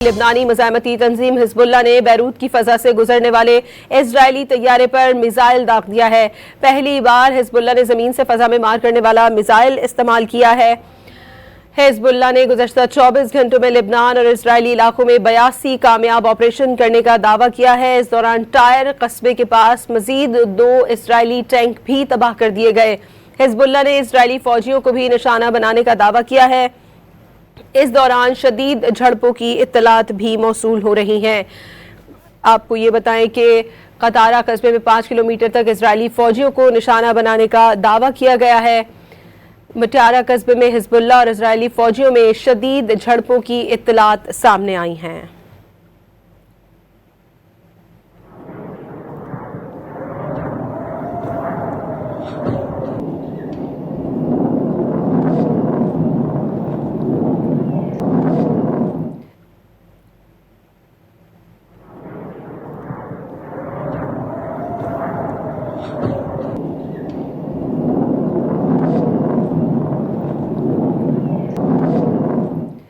लिबनानी मज़ाहमती तंजीम Hezbollah ने Beirut की फ़ज़ा से गुजरने वाले इजरायली तैयारे पर मिसाइल दाग दिया है। पहली बार हिजबुल्लाह ने ज़मीन से फ़ज़ा में मार करने वाला मिसाइल इस्तेमाल किया है। हिजबुल्लाह ने गुज़श्ता 24 घंटों में लिबनान और इजरायली इलाकों में 82 कामयाब ऑपरेशन करने का दावा किया है। इस दौरान टायर कस्बे के पास मजीद 2 इजरायली टैंक भी तबाह कर दिए गए। हिजबुल्लाह ने इजरायली फौजियों को भी निशाना बनाने का दावा किया है। इस दौरान शदीद झड़पों की इत्तलात भी मौसूल हो रही हैं। आपको ये बताएं कि कतारा कस्बे में 5 किलोमीटर तक इजरायली फौजियों को निशाना बनाने का दावा किया गया है। मटियारा कस्बे में हिजबुल्लाह और इजरायली फौजियों में शदीद झड़पों की इत्तलात सामने आई हैं।